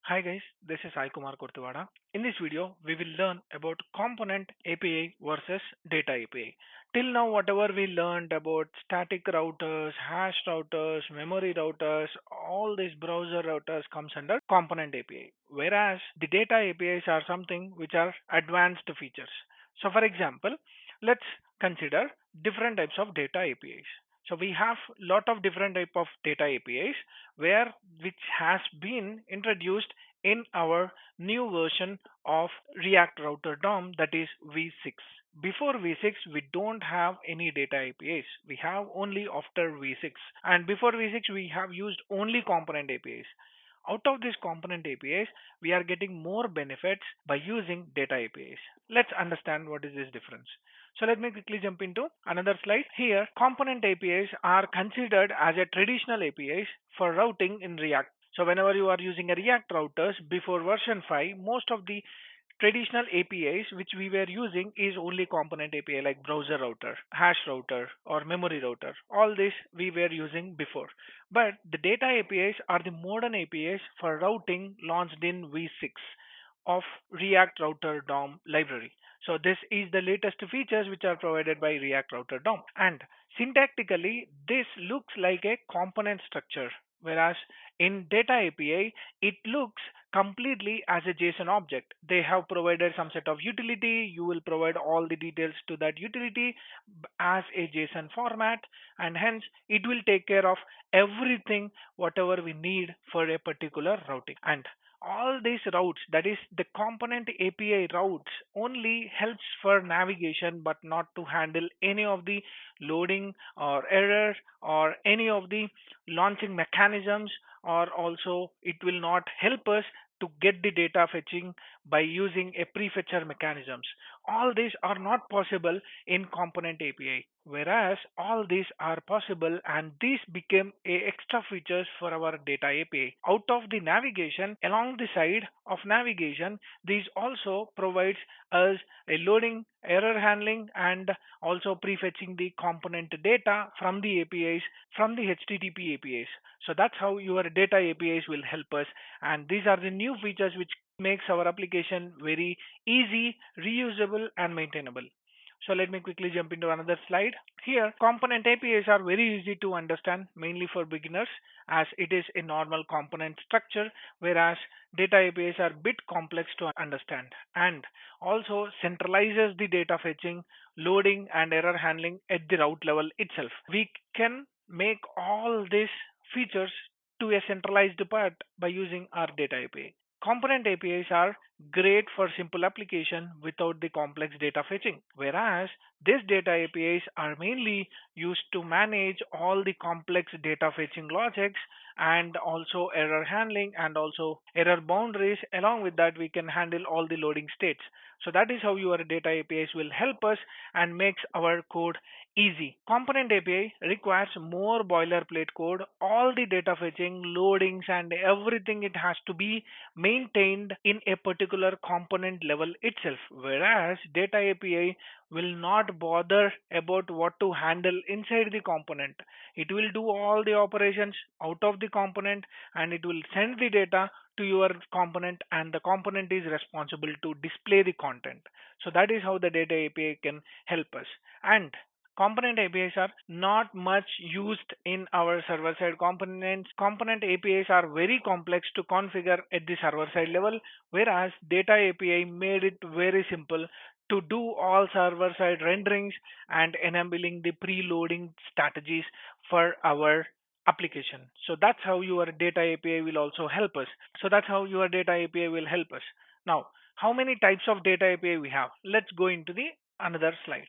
Hi guys, this is Sai Kumar Kurtuvada. In this video, we will learn about component API versus data API. Till now, whatever we learned about static routers, hash routers, memory routers, all these browser routers comes under component API. Whereas the data APIs are something which are advanced features. So for example, let's consider different types of data APIs. So we have lot of different type of data APIs where which has been introduced in our new version of React Router DOM, that is V6. Before V6, we don't have any data APIs. We have only after V6. And before V6, we have used only component APIs. Out of these component APIs, we are getting more benefits by using data APIs. Let's understand what is this difference. So let me quickly jump into another slide. Here, component APIs are considered as a traditional APIs for routing in React. So whenever you are using a React routers before version 5, most of the traditional APIs which we were using is only component API like browser router, hash router, or memory router. All this we were using before. But the data APIs are the modern APIs for routing launched in V6 of React Router DOM library. So this is the latest features which are provided by React Router DOM. And syntactically, this looks like a component structure, whereas in data API, it looks completely as a JSON object. They have provided some set of utility. You will provide all the details to that utility as a JSON format, and hence it will take care of everything whatever we need for a particular routing. And all these routes, that is the component API routes, only helps for navigation but not to handle any of the loading or error or any of the launching mechanisms, or also it will not help us to get the data fetching by using a prefetcher mechanisms. All these are not possible in component API, whereas all these are possible, and these became a extra features for our data API. Out of the navigation, along the side of navigation, these also provides us a loading, error handling, and also prefetching the component data from the APIs, from the HTTP APIs. So that's how your data APIs will help us, and these are the new features which makes our application very easy, reusable, and maintainable. So let me quickly jump into another slide. Here, component APIs are very easy to understand, mainly for beginners, as it is a normal component structure, whereas data APIs are a bit complex to understand, and also centralizes the data fetching, loading, and error handling at the route level itself. We can make all these features to a centralized part by using our data API. Component APIs are great for simple application without the complex data fetching, whereas these data APIs are mainly used to manage all the complex data fetching logics and also error handling and also error boundaries. Along with that, we can handle all the loading states. So that is how your data APIs will help us and makes our code easy. Component API requires more boilerplate code. All the data fetching, loadings, and everything, it has to be maintained in a particular component level itself, whereas data API will not bother about what to handle inside the component. It will do all the operations out of the component, and it will send the data to your component, and the component is responsible to display the content. So that is how the data API can help us. And component APIs are not much used in our server side components. Component APIs are very complex to configure at the server side level, whereas data API made it very simple to do all server side renderings and enabling the preloading strategies for our application. So that's how your data API will also help us. So that's how your data API will help us. Now, how many types of data API we have? Let's go into the another slide.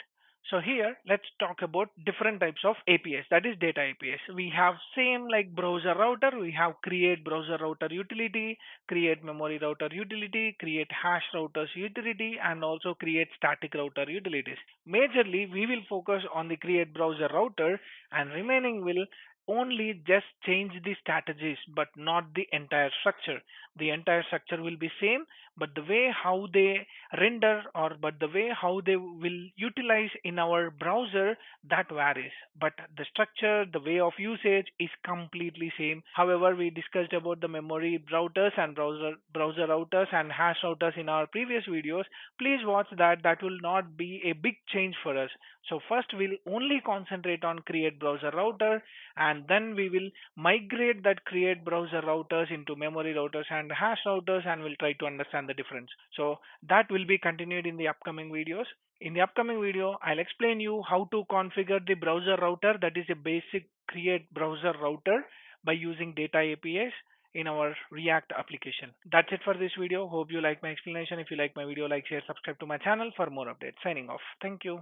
So here, let's talk about different types of APIs, that is data APIs. We have same like browser router, we have create browser router utility, create memory router utility, create hash routers utility, and also create static router utilities. Majorly, we will focus on the create browser router, and remaining will only just change the strategies, but not the entire structure. The entire structure will be same, but the way how they render, or but the way how they will utilize in our browser, that varies. But the structure, the way of usage is completely same. However, we discussed about the memory routers and browser routers and hash routers in our previous videos. Please watch that. That will not be a big change for us. So first we'll only concentrate on create browser router, and then we will migrate that create browser routers into memory routers and hash routers, and we'll try to understand the difference. So that will be continued in the upcoming videos. In the upcoming video, I'll explain you how to configure the browser router, that is a basic create browser router, by using data APIs in our React application. That's it for this video. Hope you like my explanation. If you like my video, like, share, subscribe to my channel for more updates. Signing off. Thank you.